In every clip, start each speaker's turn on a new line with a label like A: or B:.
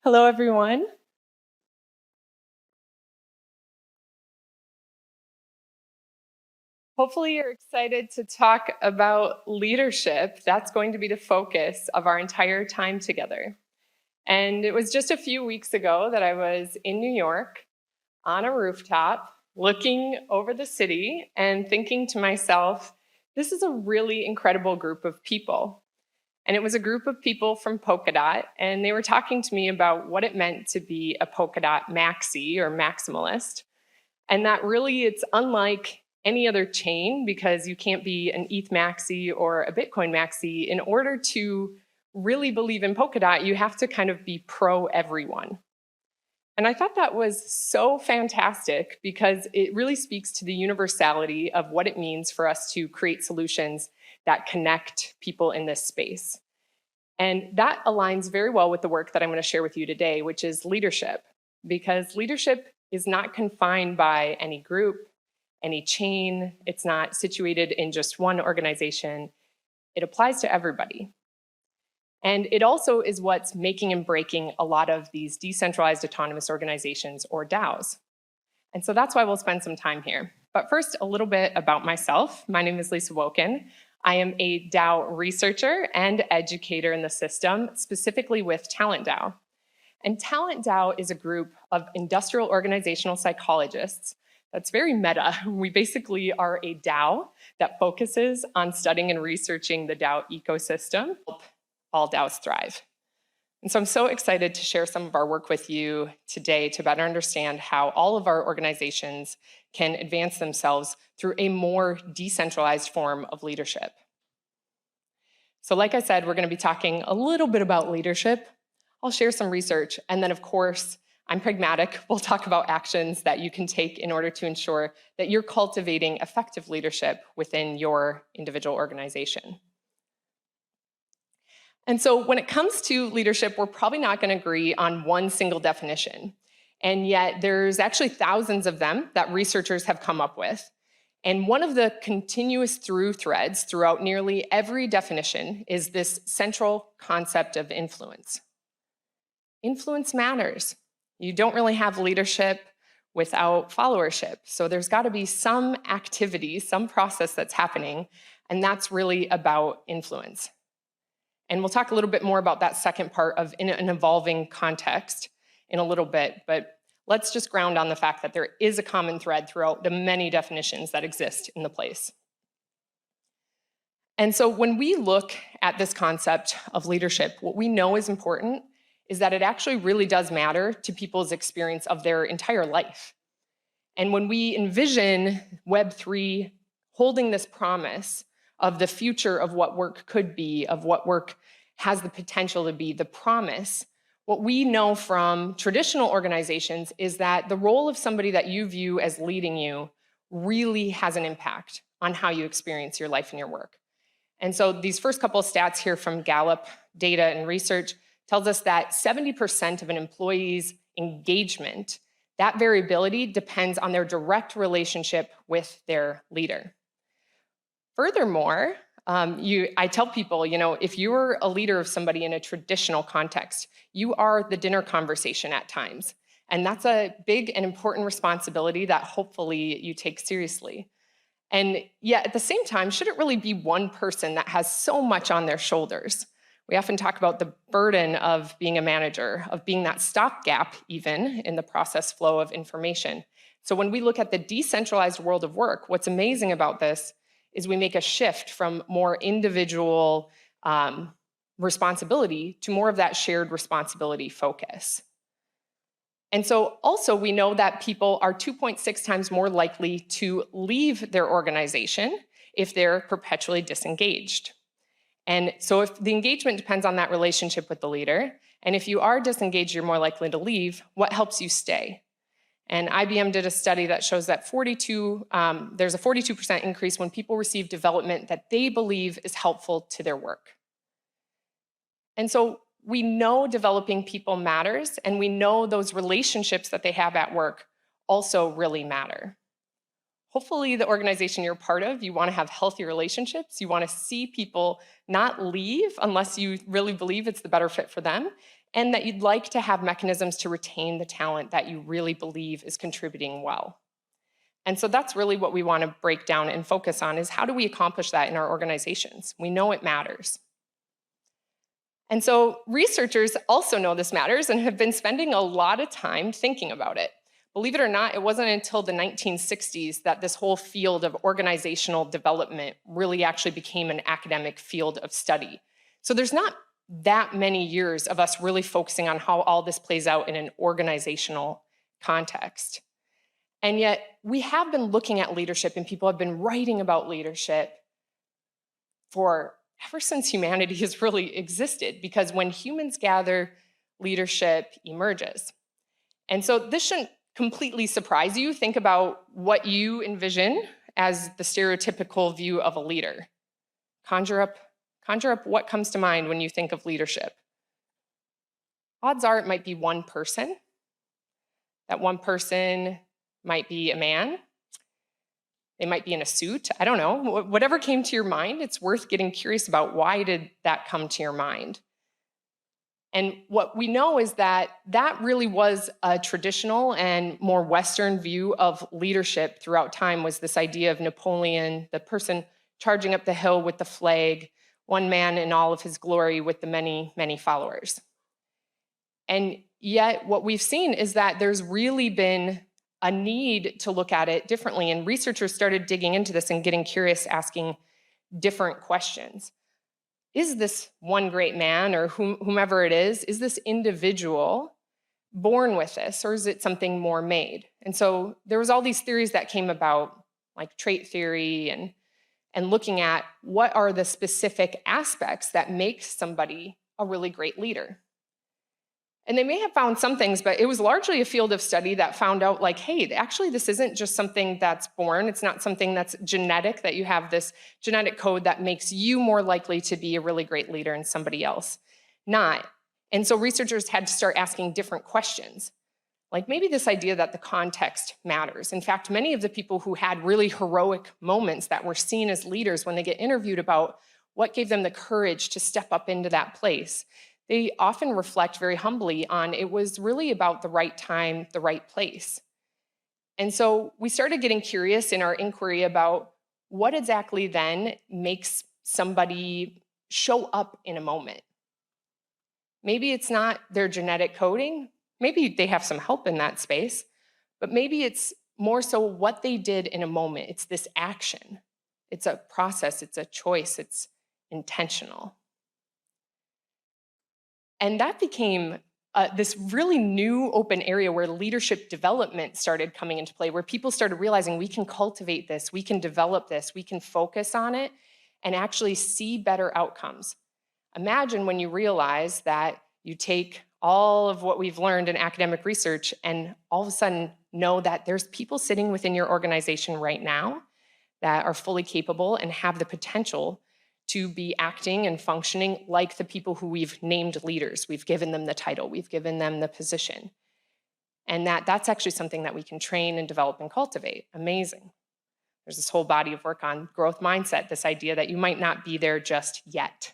A: Hello, everyone. Hopefully you're excited to talk about leadership. That's going to be the focus of our entire time together. And it was just a few weeks ago that I was in New York on a rooftop looking over the city and thinking to myself, this is a really incredible group of people. And it was a group of people from Polkadot, and they were talking to me about what it meant to be a Polkadot maxi or maximalist. And that really, it's unlike any other chain because you can't be an ETH maxi or a Bitcoin maxi. In order to really believe in Polkadot, you have to kind of be pro everyone. And I thought that was so fantastic because it really speaks to the universality of what it means for us to create solutions that connect people in this space. And that aligns very well with the work that I'm going to share with you today, which is leadership, because leadership is not confined by any group, any chain. It's not situated in just one organization. It applies to everybody. And it also is what's making and breaking a lot of these decentralized autonomous organizations or DAOs. And so that's why we'll spend some time here. But first, a little bit about myself. My name is Lisa Wocken. I am a DAO researcher and educator in the system, specifically with talentDAO. And talentDAO is a group of industrial organizational psychologists that's very meta. We basically are a DAO that focuses on studying and researching the DAO ecosystem. All DAOs thrive. And so I'm so excited to share some of our work with you today to better understand how all of our organizations can advance themselves through a more decentralized form of leadership. So like I said, we're going to be talking a little bit about leadership. I'll share some research, and then of course, I'm pragmatic. We'll talk about actions that you can take in order to ensure that you're cultivating effective leadership within your individual organization. And so when it comes to leadership, we're probably not going to agree on one single definition. And yet there's actually thousands of them that researchers have come up with. And one of the continuous through threads throughout nearly every definition is this central concept of influence. Influence matters. You don't really have leadership without followership. So there's got to be some activity, some process that's happening, and that's really about influence. And we'll talk a little bit more about that second part of in an evolving context in a little bit, but let's just ground on the fact that there is a common thread throughout the many definitions that exist in the place. And so when we look at this concept of leadership, what we know is important is that it actually really does matter to people's experience of their entire life. And when we envision Web3 holding this promise of the future of what work could be, of what work has the potential to be, the promise, what we know from traditional organizations is that the role of somebody that you view as leading you really has an impact on how you experience your life and your work. And so these first couple of stats here from Gallup data and research tells us that 70% of an employee's engagement, that variability depends on their direct relationship with their leader. Furthermore, I tell people, if you're a leader of somebody in a traditional context, you are the dinner conversation at times. And that's a big and important responsibility that hopefully you take seriously. And yet at the same time, should it really be one person that has so much on their shoulders? We often talk about the burden of being a manager, of being that stopgap even in the process flow of information. So when we look at the decentralized world of work, what's amazing about this is we make a shift from more individual responsibility to more of that shared responsibility focus. And so also we know that people are 2.6 times more likely to leave their organization if they're perpetually disengaged. And so if the engagement depends on that relationship with the leader, and if you are disengaged, you're more likely to leave, what helps you stay? And IBM did a study that shows that there's a 42% increase when people receive development that they believe is helpful to their work. And so we know developing people matters, and we know those relationships that they have at work also really matter. hopefully the organization you're part of, you want to have healthy relationships. You want to see people not leave unless you really believe it's the better fit for them, and that you'd like to have mechanisms to retain the talent that you really believe is contributing well. And so that's really what we want to break down and focus on, is how do we accomplish that in our organizations? We know it matters. And so researchers also know this matters and have been spending a lot of time thinking about it. Believe it or not, it wasn't until the 1960s that this whole field of organizational development really actually became an academic field of study. So there's not that many years of us really focusing on how all this plays out in an organizational context. And yet we have been looking at leadership, and people have been writing about leadership for ever since humanity has really existed, because when humans gather, leadership emerges. And so this shouldn't completely surprise you. Think about what you envision as the stereotypical view of a leader. Conjure up what comes to mind when you think of leadership. Odds are it might be one person. That one person might be a man. They might be in a suit. I don't know. Whatever came to your mind, it's worth getting curious about, why did that come to your mind? And what we know is that that really was a traditional and more Western view of leadership throughout time, was this idea of Napoleon, the person charging up the hill with the flag, one man in all of his glory with the many, many followers. And yet what we've seen is that there's really been a need to look at it differently. And researchers started digging into this and getting curious, asking different questions. Is this one great man, or whomever it is this individual born with this, or is it something more made? And so there was all these theories that came about, like trait theory, and looking at what are the specific aspects that make somebody a really great leader. And they may have found some things, but it was largely a field of study that found out, like, hey, actually this isn't just something that's born. It's not something that's genetic, that you have this genetic code that makes you more likely to be a really great leader and somebody else not. And so researchers had to start asking different questions. Like maybe this idea that the context matters. In fact, many of the people who had really heroic moments that were seen as leaders, when they get interviewed about what gave them the courage to step up into that place, they often reflect very humbly on, it was really about the right time, the right place. And so we started getting curious in our inquiry about what exactly then makes somebody show up in a moment. Maybe it's not their genetic coding. Maybe they have some help in that space, but maybe it's more so what they did in a moment. It's this action. It's a process. It's a choice. It's intentional. And that became this really new open area where leadership development started coming into play, where people started realizing we can cultivate this, we can develop this, we can focus on it, and actually see better outcomes. Imagine when you realize that you take all of what we've learned in academic research and all of a sudden know that there's people sitting within your organization right now that are fully capable and have the potential to be acting and functioning like the people who we've named leaders. We've given them the title, we've given them the position. And that's actually something that we can train and develop and cultivate. Amazing. There's this whole body of work on growth mindset, this idea that you might not be there just yet.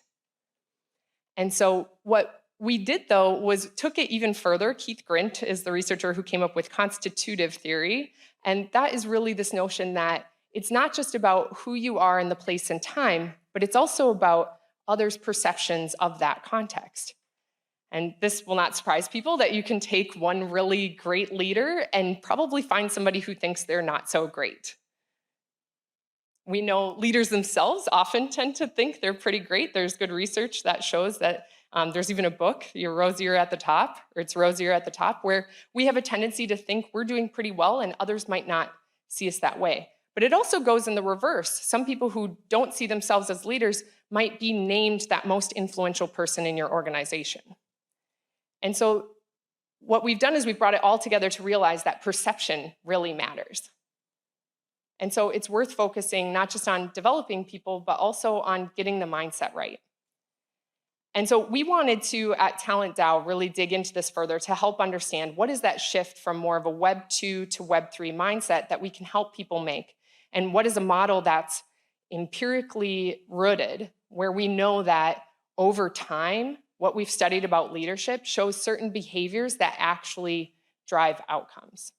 A: And so what we did, though, was took it even further. Keith Grint is the researcher who came up with constitutive theory. And that is really this notion that it's not just about who you are in the place and time, but it's also about others' perceptions of that context. And this will not surprise people that you can take one really great leader and probably find somebody who thinks they're not so great. We know leaders themselves often tend to think they're pretty great. There's good research that shows that there's even a book, You're Rosier at the Top, or It's Rosier at the Top, where we have a tendency to think we're doing pretty well and others might not see us that way. But it also goes in the reverse. Some people who don't see themselves as leaders might be named that most influential person in your organization. And so what we've done is we've brought it all together to realize that perception really matters. And so it's worth focusing not just on developing people, but also on getting the mindset right. And so we wanted to, at talentDAO, really dig into this further to help understand what is that shift from more of a Web 2 to Web 3 mindset that we can help people make. And what is a model that's empirically rooted, where we know that over time, what we've studied about leadership shows certain behaviors that actually drive outcomes.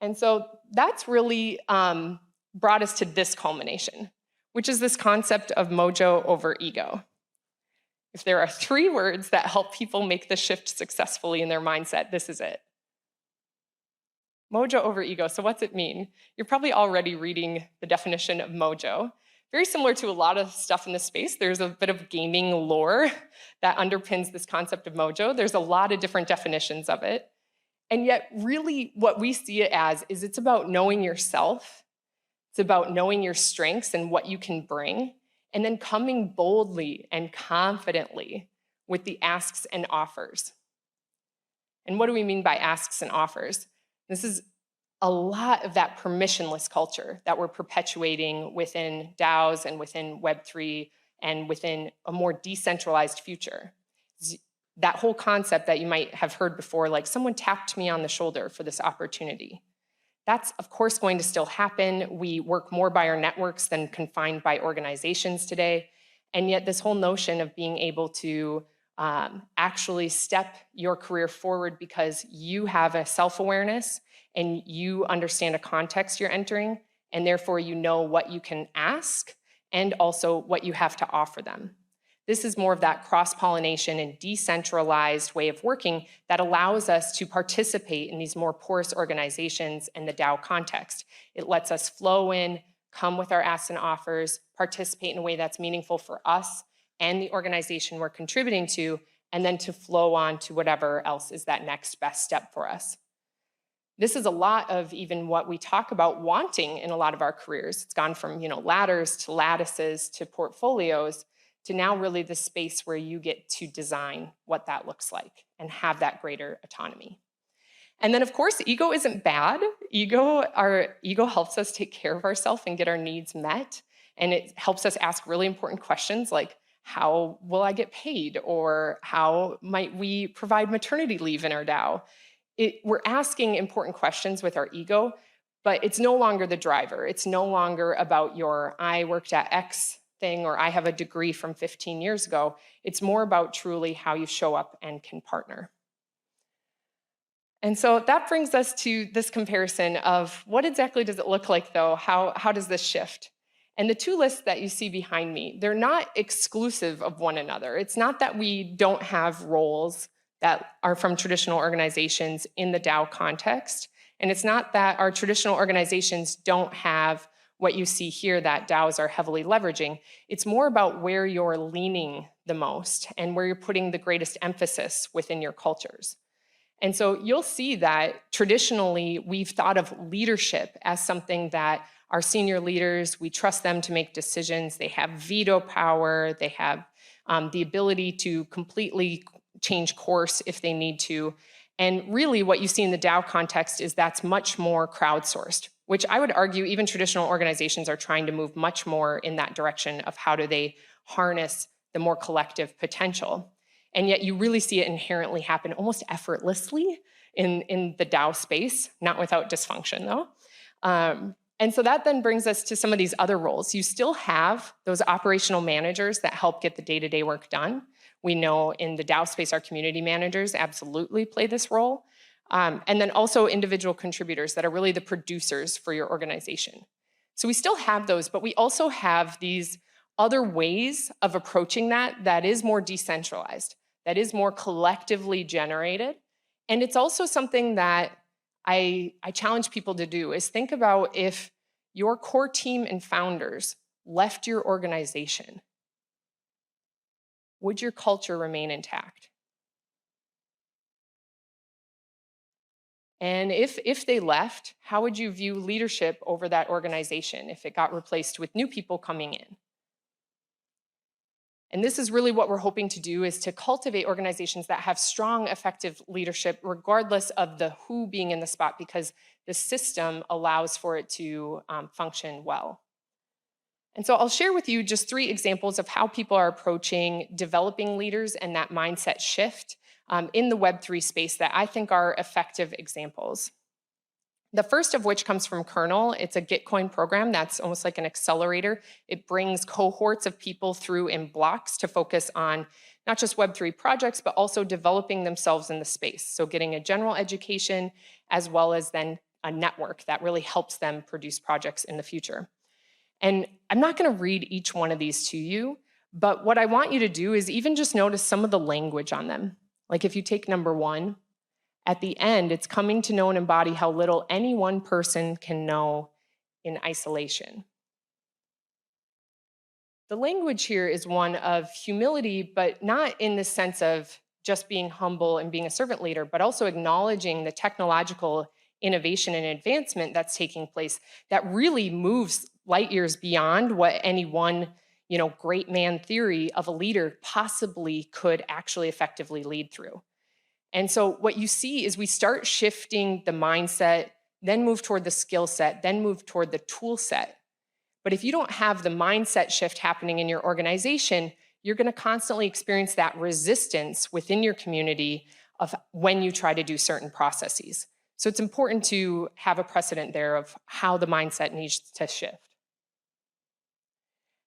A: And so that's really brought us to this culmination, which is this concept of mojo over ego. If there are 3 words that help people make the shift successfully in their mindset, this is it. Mojo over ego. So what's it mean? You're probably already reading the definition of mojo. Very similar to a lot of stuff in this space, there's a bit of gaming lore that underpins this concept of mojo. There's a lot of different definitions of it. And yet, really, what we see it as is it's about knowing yourself. It's about knowing your strengths and what you can bring, and then coming boldly and confidently with the asks and offers. And what do we mean by asks and offers? This is a lot of that permissionless culture that we're perpetuating within DAOs and within Web3 and within a more decentralized future. That whole concept that you might have heard before, like someone tapped me on the shoulder for this opportunity. That's, of course, going to still happen. We work more by our networks than confined by organizations today. And yet this whole notion of being able to actually step your career forward because you have a self-awareness and you understand a context you're entering, and therefore you know what you can ask and also what you have to offer them. This is more of that cross-pollination and decentralized way of working that allows us to participate in these more porous organizations in the DAO context. It lets us flow in, come with our asks and offers, participate in a way that's meaningful for us and the organization we're contributing to, and then to flow on to whatever else is that next best step for us. This is a lot of even what we talk about wanting in a lot of our careers. It's gone from ladders to lattices to portfolios to now really the space where you get to design what that looks like and have that greater autonomy. And then, of course, ego isn't bad. Our ego helps us take care of ourselves and get our needs met. And it helps us ask really important questions like, how will I get paid? Or how might we provide maternity leave in our DAO? We're asking important questions with our ego, but it's no longer the driver. It's no longer about I worked at X thing or I have a degree from 15 years ago. It's more about truly how you show up and can partner. And so that brings us to this comparison of what exactly does it look like though? How does this shift? And the 2 lists that you see behind me, they're not exclusive of one another. It's not that we don't have roles that are from traditional organizations in the DAO context. And it's not that our traditional organizations don't have what you see here that DAOs are heavily leveraging. It's more about where you're leaning the most and where you're putting the greatest emphasis within your cultures. And so you'll see that traditionally we've thought of leadership as something that our senior leaders, we trust them to make decisions. They have veto power. They have the ability to completely change course if they need to. And really what you see in the DAO context is that's much more crowdsourced, which I would argue even traditional organizations are trying to move much more in that direction of how do they harness the more collective potential. And yet you really see it inherently happen almost effortlessly in the DAO space, not without dysfunction though. And so that then brings us to some of these other roles. You still have those operational managers that help get the day-to-day work done. We know in the DAO space, our community managers absolutely play this role. And then also individual contributors that are really the producers for your organization. So we still have those, but we also have these other ways of approaching that is more decentralized, that is more collectively generated. And it's also something that I challenge people to do is think about if your core team and founders left your organization, would your culture remain intact? And if they left, how would you view leadership over that organization if it got replaced with new people coming in? And this is really what we're hoping to do is to cultivate organizations that have strong, effective leadership, regardless of the who being in the spot, because the system allows for it to function well. And so I'll share with you just 3 examples of how people are approaching developing leaders and that mindset shift in the Web3 space that I think are effective examples. The first of which comes from Kernel. It's a Gitcoin program that's almost like an accelerator. It brings cohorts of people through in blocks to focus on not just Web3 projects, but also developing themselves in the space. So getting a general education as well as then a network that really helps them produce projects in the future. And I'm not going to read each one of these to you, but what I want you to do is even just notice some of the language on them. Like if you take number 1, at the end, it's coming to know and embody how little any one person can know in isolation. The language here is one of humility, but not in the sense of just being humble and being a servant leader, but also acknowledging the technological innovation and advancement that's taking place that really moves light years beyond what any one great man theory of a leader possibly could actually effectively lead through. And so what you see is we start shifting the mindset, then move toward the skill set, then move toward the tool set. But if you don't have the mindset shift happening in your organization, you're going to constantly experience that resistance within your community of when you try to do certain processes. So it's important to have a precedent there of how the mindset needs to shift.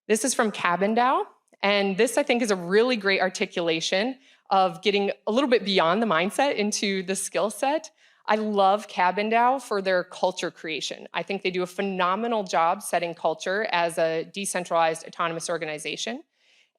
A: This is from talentDAO, and this I think is a really great articulation of getting a little bit beyond the mindset into the skill set. I love talentDAO for their culture creation. I think they do a phenomenal job setting culture as a decentralized autonomous organization.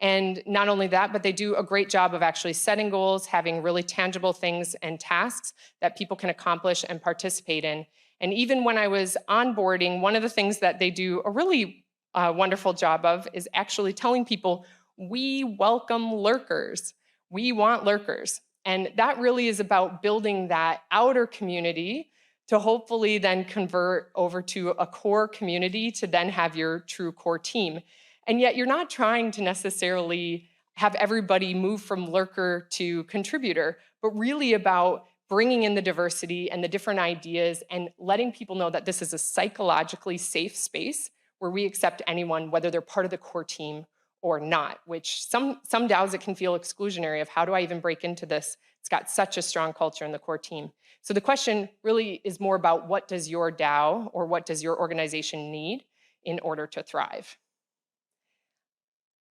A: And not only that, but they do a great job of actually setting goals, having really tangible things and tasks that people can accomplish and participate in. And even when I was onboarding, one of the things that they do a really wonderful job of is actually telling people, we welcome lurkers. We want lurkers. And that really is about building that outer community to hopefully then convert over to a core community to then have your true core team. And yet you're not trying to necessarily have everybody move from lurker to contributor, but really about bringing in the diversity and the different ideas and letting people know that this is a psychologically safe space where we accept anyone, whether they're part of the core team or not, which some DAOs it can feel exclusionary of how do I even break into this? It's got such a strong culture in the core team. So the question really is more about what does your DAO or what does your organization need in order to thrive?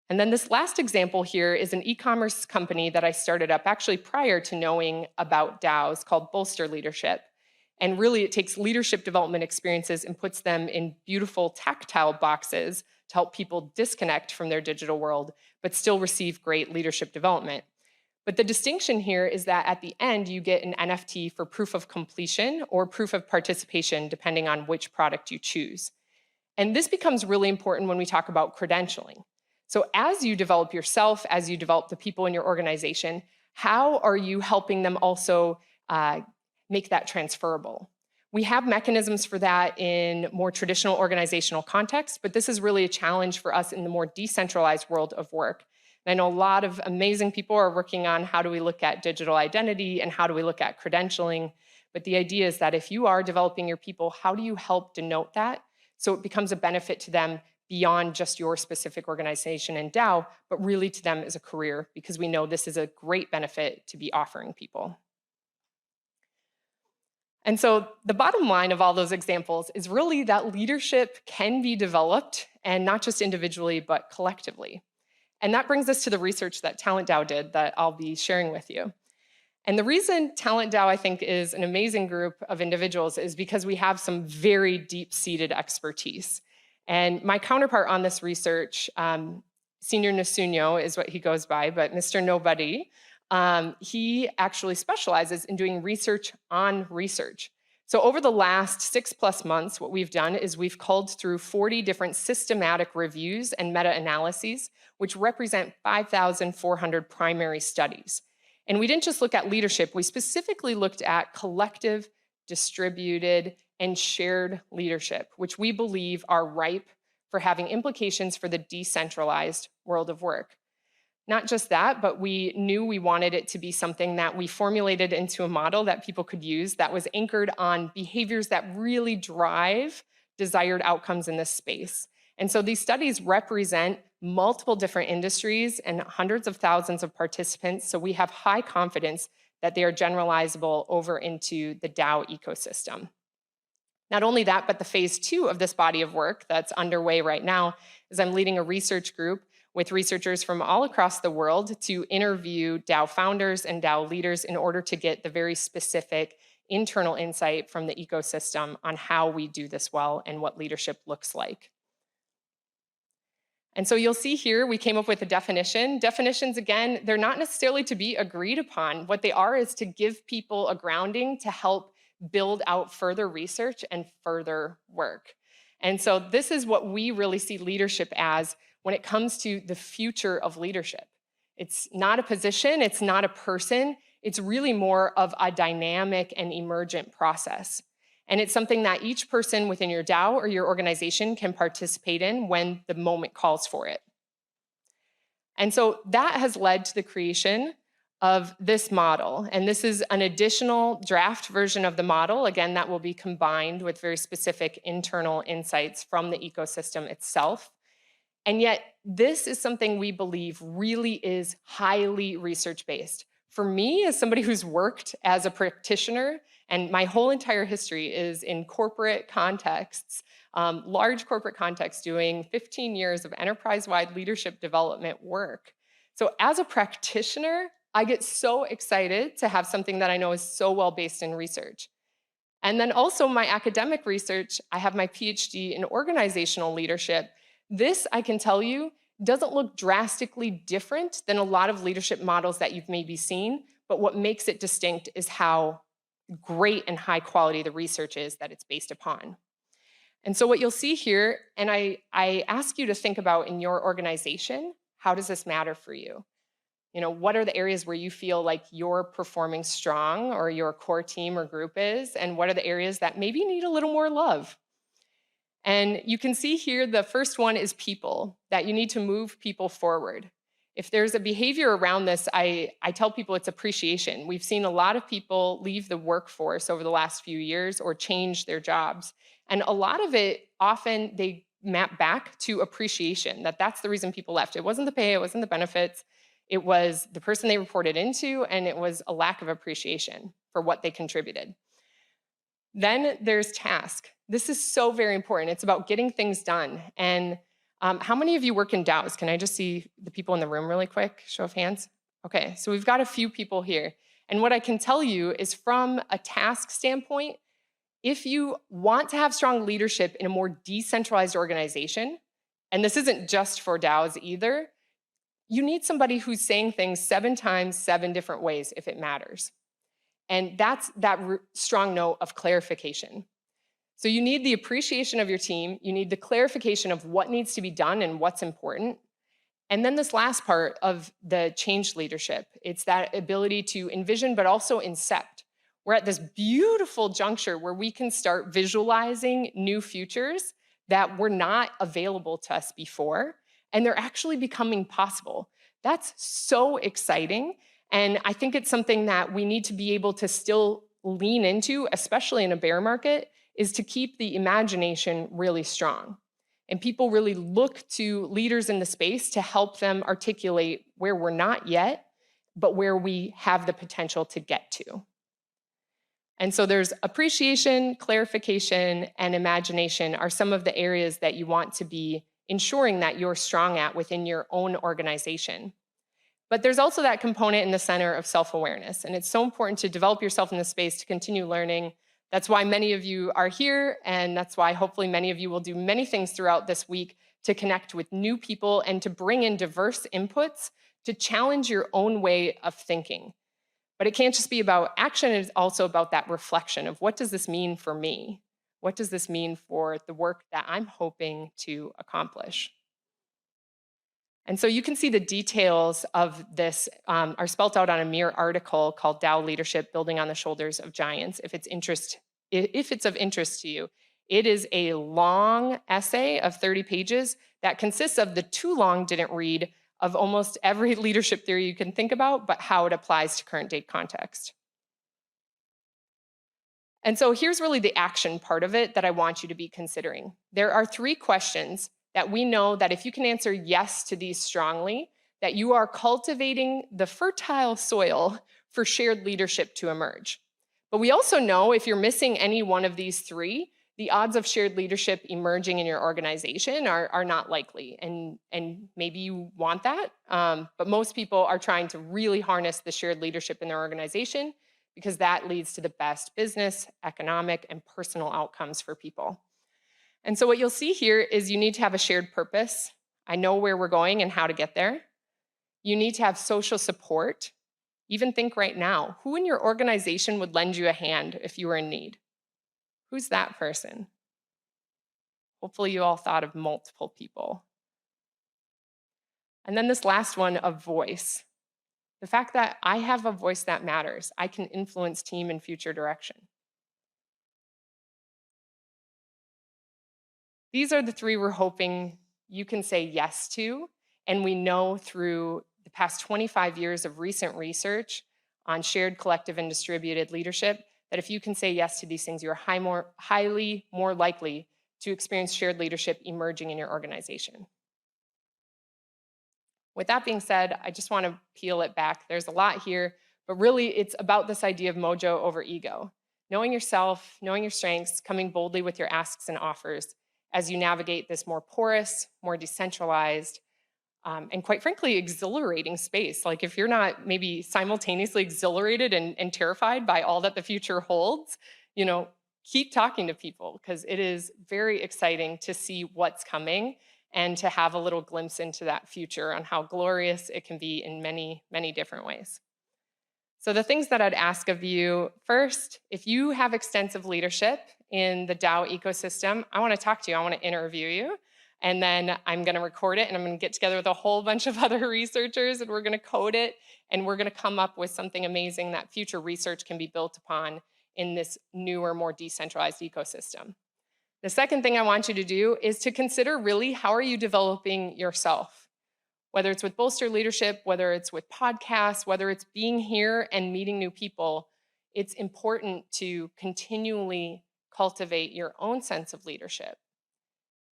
A: And then this last example here is an e-commerce company that I started up actually prior to knowing about DAOs called Bolster Leadership. And really it takes leadership development experiences and puts them in beautiful tactile boxes to help people disconnect from their digital world, but still receive great leadership development. But the distinction here is that at the end, you get an NFT for proof of completion or proof of participation, depending on which product you choose. And this becomes really important when we talk about credentialing. So as you develop yourself, as you develop the people in your organization, how are you helping them also make that transferable? We have mechanisms for that in more traditional organizational contexts, but this is really a challenge for us in the more decentralized world of work. And I know a lot of amazing people are working on how do we look at digital identity and how do we look at credentialing. But the idea is that if you are developing your people, how do you help denote that so it becomes a benefit to them beyond just your specific organization and DAO, but really to them as a career, because we know this is a great benefit to be offering people. And so the bottom line of all those examples is really that leadership can be developed, and not just individually, but collectively. And that brings us to the research that talentDAO did that I'll be sharing with you. And the reason talentDAO, I think, is an amazing group of individuals is because we have some very deep-seated expertise. And my counterpart on this research, Senior Nasuno is what he goes by, but Mr. Nobody, he actually specializes in doing research on research. So over the last 6+ months, what we've done is we've culled through 40 different systematic reviews and meta-analyses, which represent 5,400 primary studies. And we didn't just look at leadership, we specifically looked at collective, distributed, and shared leadership, which we believe are ripe for having implications for the decentralized world of work. Not just that, but we knew we wanted it to be something that we formulated into a model that people could use that was anchored on behaviors that really drive desired outcomes in this space. And so these studies represent multiple different industries and hundreds of thousands of participants, so we have high confidence that they are generalizable over into the DAO ecosystem. Not only that, but the phase 2 of this body of work that's underway right now is I'm leading a research group with researchers from all across the world to interview DAO founders and DAO leaders in order to get the very specific internal insight from the ecosystem on how we do this well and what leadership looks like. And so you'll see here, we came up with a definition. Definitions, again, they're not necessarily to be agreed upon. What they are is to give people a grounding to help build out further research and further work. And so this is what we really see leadership as when it comes to the future of leadership. It's not a position, it's not a person, it's really more of a dynamic and emergent process. And it's something that each person within your DAO or your organization can participate in when the moment calls for it. And so that has led to the creation of this model. And this is an additional draft version of the model, again, that will be combined with very specific internal insights from the ecosystem itself. And yet, this is something we believe really is highly research-based. For me, as somebody who's worked as a practitioner, and my whole entire history is in corporate contexts, large corporate contexts, doing 15 years of enterprise-wide leadership development work. So as a practitioner, I get so excited to have something that I know is so well based in research. And then also my academic research, I have my PhD in organizational leadership. This, I can tell you, doesn't look drastically different than a lot of leadership models that you've maybe seen, but what makes it distinct is how great and high quality the research is that it's based upon. And so what you'll see here, and I ask you to think about in your organization, how does this matter for you? You know, what are the areas where you feel like you're performing strong or your core team or group is, and what are the areas that maybe need a little more love? And you can see here, the first one is people, that you need to move people forward. If there's a behavior around this, I tell people it's appreciation. We've seen a lot of people leave the workforce over the last few years or change their jobs. And a lot of it, often they map back to appreciation, that's the reason people left. It wasn't the pay, it wasn't the benefits, it was the person they reported into, and it was a lack of appreciation for what they contributed. Then there's task. This is so very important. It's about getting things done. And how many of you work in DAOs? Can I just see the people in the room really quick? Show of hands. Okay, so we've got a few people here. And what I can tell you is from a task standpoint, if you want to have strong leadership in a more decentralized organization, and this isn't just for DAOs either, you need somebody who's saying things 7 times, 7 different ways if it matters. And that's that strong note of clarification. So you need the appreciation of your team, you need the clarification of what needs to be done and what's important. And then this last part of the change leadership, it's that ability to envision but also incept. We're at this beautiful juncture where we can start visualizing new futures that were not available to us before, and they're actually becoming possible. That's so exciting. And I think it's something that we need to be able to still lean into, especially in a bear market, is to keep the imagination really strong. And people really look to leaders in the space to help them articulate where we're not yet, but where we have the potential to get to. And so there's appreciation, clarification, and imagination are some of the areas that you want to be ensuring that you're strong at within your own organization. But there's also that component in the center of self-awareness. And it's so important to develop yourself in this space to continue learning. That's why many of you are here, and that's why hopefully many of you will do many things throughout this week to connect with new people and to bring in diverse inputs to challenge your own way of thinking. But it can't just be about action, it's also about that reflection of what does this mean for me? What does this mean for the work that I'm hoping to accomplish? And so you can see the details of this are spelled out on a mere article called DAO Leadership, Building on the Shoulders of Giants, if it's of interest to you. It is a long essay of 30 pages that consists of the too long didn't read of almost every leadership theory you can think about, but how it applies to current day context. And so here's really the action part of it that I want you to be considering. There are 3 questions that we know that if you can answer yes to these strongly, that you are cultivating the fertile soil for shared leadership to emerge. But we also know if you're missing any one of these 3, the odds of shared leadership emerging in your organization are not likely. And maybe you want that, but most people are trying to really harness the shared leadership in their organization because that leads to the best business, economic, and personal outcomes for people. And so what you'll see here is you need to have a shared purpose. I know where we're going and how to get there. You need to have social support. Even think right now, who in your organization would lend you a hand if you were in need? Who's that person? Hopefully you all thought of multiple people. And then this last one, a voice. The fact that I have a voice that matters. I can influence team and future direction. These are the three we're hoping you can say yes to, and we know through the past 25 years of recent research on shared, collective, and distributed leadership that if you can say yes to these things, you're highly more likely to experience shared leadership emerging in your organization. With that being said, I just want to peel it back. There's a lot here, but really it's about this idea of mojo over ego. Knowing yourself, knowing your strengths, coming boldly with your asks and offers as you navigate this more porous, more decentralized, and quite frankly, exhilarating space. Like if you're not maybe simultaneously exhilarated and terrified by all that the future holds, you know, keep talking to people because it is very exciting to see what's coming and to have a little glimpse into that future on how glorious it can be in many, many different ways. So the things that I'd ask of you, first, if you have extensive leadership in the DAO ecosystem, I want to talk to you, I want to interview you. And then I'm going to record it and I'm going to get together with a whole bunch of other researchers and we're going to code it and we're going to come up with something amazing that future research can be built upon in this newer, more decentralized ecosystem. The second thing I want you to do is to consider really how are you developing yourself? Whether it's with Bolster Leadership, whether it's with podcasts, whether it's being here and meeting new people, it's important to continually cultivate your own sense of leadership.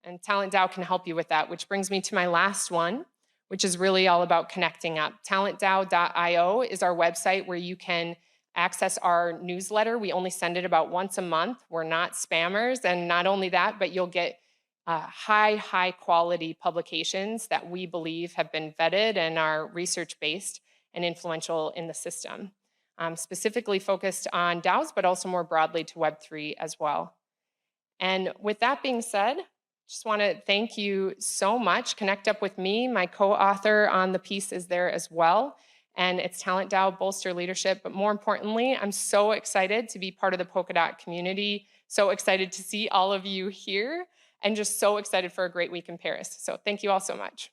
A: And talentDAO can help you with that, which brings me to my last one, which is really all about connecting up. talentDAO.io is our website where you can access our newsletter. We only send it about once a month. We're not spammers. And not only that, but you'll get high quality publications that we believe have been vetted and are research-based and influential in the system. Specifically focused on DAOs, but also more broadly to Web3 as well. And with that being said, just want to thank you so much. Connect up with me. My co-author on the piece is there as well. And it's talentDAO, Bolster Leadership. But more importantly, I'm so excited to be part of the Polkadot community. So excited to see all of you here. And just so excited for a great week in Paris. So thank you all so much.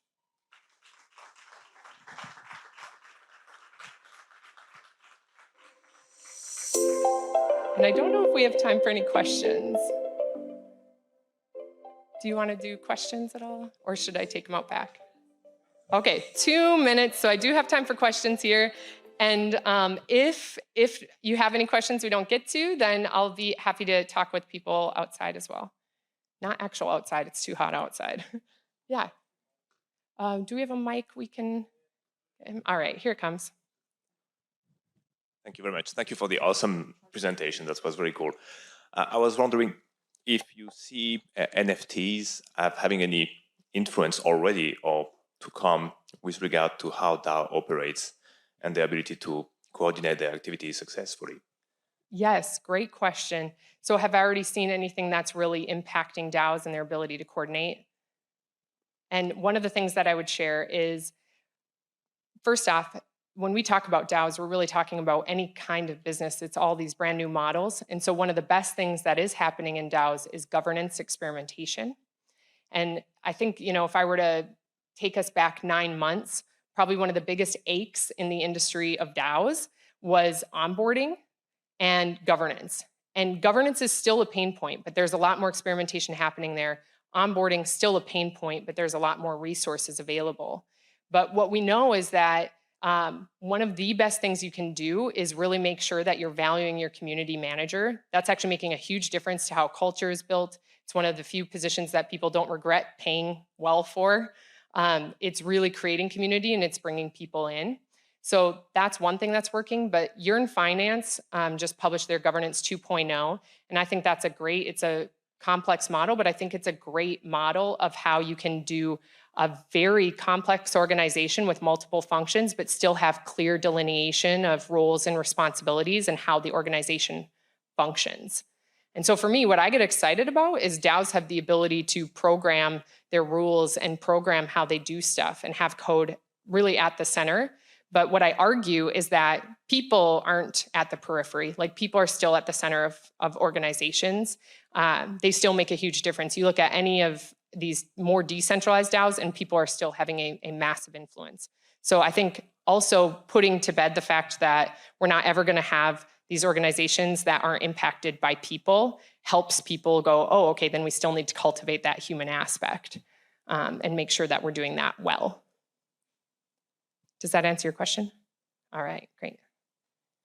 A: And I don't know if we have time for any questions. Do you want to do questions at all? Or should I take them out back? Okay, 2 minutes. So I do have time for questions here. And if you have any questions we don't get to, then I'll be happy to talk with people outside as well. Not actual outside, it's too hot outside. Yeah. Do we have a mic we can? All right, here it comes.
B: Thank you very much. Thank you for the awesome presentation. That was very cool. I was wondering if you see NFTs having any influence already or to come with regard to how DAO operates and the ability to coordinate their activities successfully.
A: Yes, great question. So have I already seen anything that's really impacting DAOs and their ability to coordinate? And one of the things that I would share is, first off, when we talk about DAOs, we're really talking about any kind of business. It's all these brand new models. And so one of the best things that is happening in DAOs is governance experimentation. And I think, you know, if I were to take us back 9 months, probably one of the biggest aches in the industry of DAOs was onboarding and governance. And governance is still a pain point, but there's a lot more experimentation happening there. Onboarding still a pain point, but there's a lot more resources available. But what we know is that one of the best things you can do is really make sure that you're valuing your community manager. That's actually making a huge difference to how culture is built. It's one of the few positions that people don't regret paying well for. It's really creating community and it's bringing people in. So that's one thing that's working, but Yearn Finance just published their governance 2.0, and I think that's it's a complex model, but I think it's a great model of how you can do a very complex organization with multiple functions, but still have clear delineation of roles and responsibilities and how the organization functions. And so for me, what I get excited about is DAOs have the ability to program their rules and program how they do stuff and have code really at the center. But what I argue is that people aren't at the periphery. Like, people are still at the center of organizations. They still make a huge difference. You look at any of these more decentralized DAOs and people are still having a massive influence. So I think also putting to bed the fact that we're not ever going to have these organizations that aren't impacted by people helps people go, oh, okay, then we still need to cultivate that human aspect and make sure that we're doing that well. Does that answer your question? All right, great.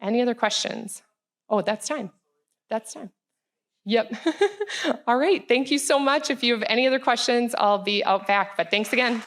A: Any other questions? Oh, that's time. That's time. Yep. All right, thank you so much. If you have any other questions, I'll be out back, but thanks again.